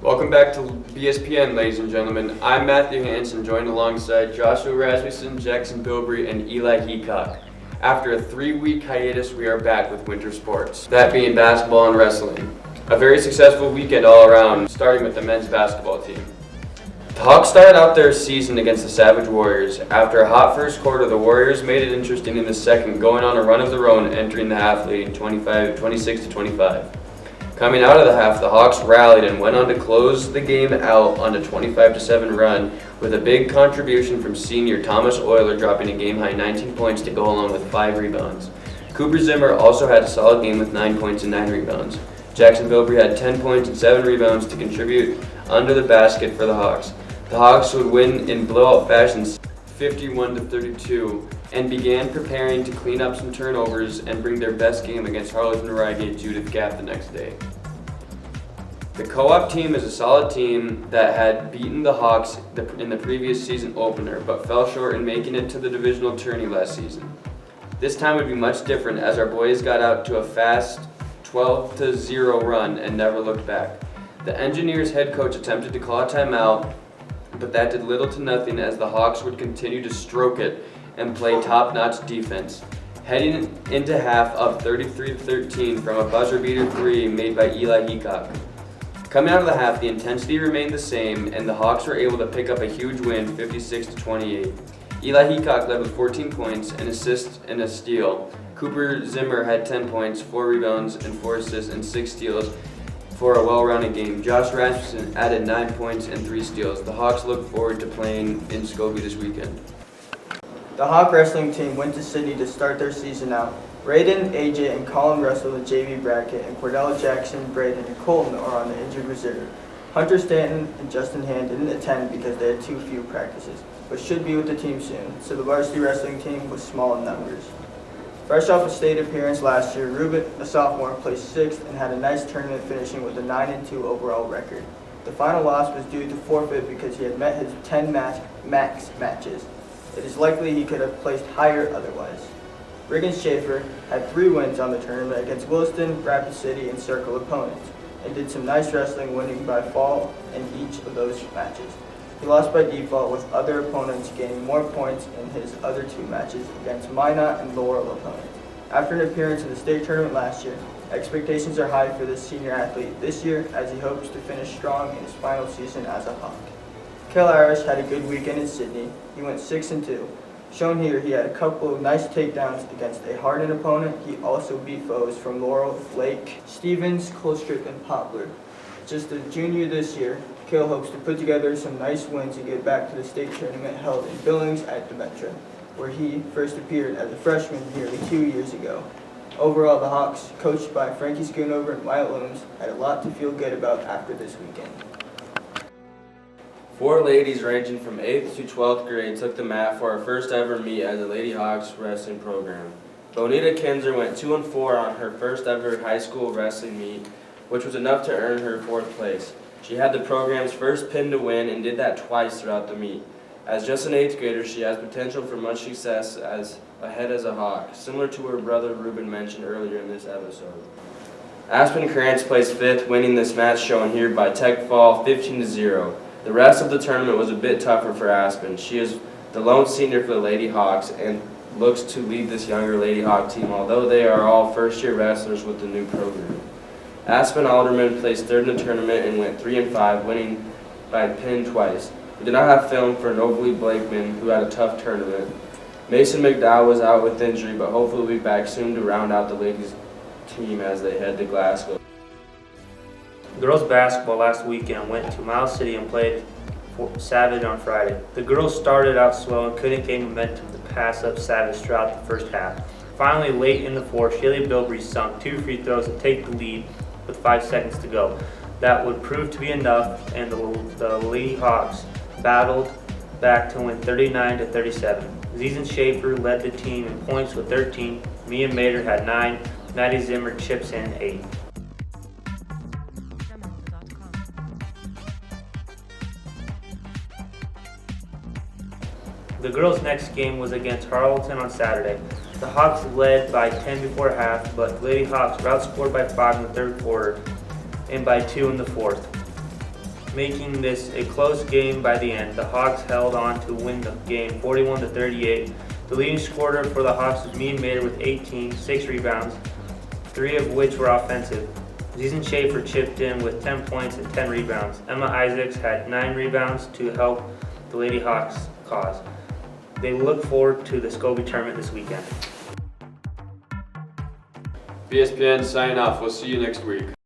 Welcome back to BSPN, ladies and gentlemen. I'm Matthew Hansen, joined alongside Joshua Rasmussen, Jaxon Bilbrey, and Eli Heacock. After a 3-week hiatus, we are back with winter sports, that being basketball and wrestling. A very successful weekend all around, starting with the men's basketball team. The Hawks started out their season against the Savage Warriors. After a hot first quarter, the Warriors made it interesting in the second, going on a run of their own, entering the half leading 26-25. Coming out of the half, the Hawks rallied and went on to close the game out on a 25-7 run with a big contribution from senior Thomas Euler dropping a game-high 19 points to go along with 5 rebounds. Cooper Zimmer also had a solid game with 9 points and 9 rebounds. Jaxon Bilbrey had 10 points and 7 rebounds to contribute under the basket for the Hawks. The Hawks would win in blowout fashion 51-32 and began preparing to clean up some turnovers and bring their best game against Harlingen-Reigate Judith Gap the next day. The co-op team is a solid team that had beaten the Hawks in the previous season opener, but fell short in making it to the divisional tourney last season. This time would be much different as our boys got out to a fast 12-0 run and never looked back. The Engineers head coach attempted to call a timeout, but that did little to nothing as the Hawks would continue to stroke it and play top-notch defense. Heading into half up 33-13 from a buzzer-beater 3 made by Eli Heacock. Coming out of the half, the intensity remained the same, and the Hawks were able to pick up a huge win, 56-28. Eli Heacock led with 14 points, an assist, and a steal. Cooper Zimmer had 10 points, 4 rebounds, and 4 assists, and 6 steals for a well-rounded game. Josh Rasmussen added 9 points and 3 steals. The Hawks look forward to playing in Scobie this weekend. The Hawk wrestling team went to Sydney to start their season out. Raiden, AJ, and Colin wrestled the JV bracket, and Cordell, Jackson, Braden, and Colton are on the injured reserve. Hunter Stanton and Justin Hand didn't attend because they had too few practices, but should be with the team soon, so the varsity wrestling team was small in numbers. Fresh off a state appearance last year, Ruben, a sophomore, placed 6th and had a nice tournament finishing with a 9-2 overall record. The final loss was due to forfeit because he had met his 10 max matches. It is likely he could have placed higher otherwise. Regan Schaefer had 3 wins on the tournament against Williston, Rapid City, and Circle opponents, and did some nice wrestling, winning by fall in each of those matches. He lost by default, with other opponents gaining more points in his other 2 matches against Minot and Laurel opponents. After an appearance in the state tournament last year, expectations are high for this senior athlete this year as he hopes to finish strong in his final season as a Hawk. Kail had a good weekend in Sydney. He went 6-2. Shown here, he had a couple of nice takedowns against a hardened opponent. He also beat foes from Laurel, Lake, Stevens, Colstrip, and Poplar. Just a junior this year, Kail hopes to put together some nice wins and get back to the state tournament held in Billings at Demetra, where he first appeared as a freshman nearly 2 years ago. Overall, the Hawks, coached by Frankie Schoonover and Wyatt Looms, had a lot to feel good about after this weekend. 4 ladies ranging from 8th to 12th grade took the mat for our first ever meet as a Lady Hawks wrestling program. Bonita Kinzer went 2-4 on her first ever high school wrestling meet, which was enough to earn her 4th place. She had the program's first pin to win and did that twice throughout the meet. As just an 8th grader, she has potential for much success as a Hawk, similar to her brother Ruben mentioned earlier in this episode. Aspen Krantz placed 5th, winning this match shown here by Tech Fall 15-0. The rest of the tournament was a bit tougher for Aspen. She is the lone senior for the Lady Hawks and looks to lead this younger Lady Hawk team, although they are all first-year wrestlers with the new program. Aspen Alderman placed 3rd in the tournament and went 3-5, winning by pin twice. We did not have film for Nobley Blakeman, who had a tough tournament. Mason McDowell was out with injury, but hopefully will be back soon to round out the ladies' team as they head to Glasgow. Girls basketball last weekend went to Miles City and played Savage on Friday. The girls started out slow and couldn't gain momentum to pass up Savage throughout the first half. Finally, late in the fourth, Shaylee Bilbrey sunk 2 free throws to take the lead with 5 seconds to go. That would prove to be enough, and the Lady Hawks battled back to win 39-37. Zeezen Schaefer led the team in points with 13. Mia Mader had 9. Maddie Zimmer chips in 8. The girls' next game was against Harlingen on Saturday. The Hawks led by 10 before half, but Lady Hawks outscored by 5 in the third quarter and by 2 in the fourth. making this a close game by the end. The Hawks held on to win the game 41-38. The leading scorer for the Hawks was Mead Mater with 18, 6 rebounds, 3 of which were offensive. Zeason Schaefer chipped in with 10 points and 10 rebounds. Emma Isaacs had 9 rebounds to help the Lady Hawks cause. They look forward to the Scobie tournament this weekend. BSPN signing off. We'll see you next week.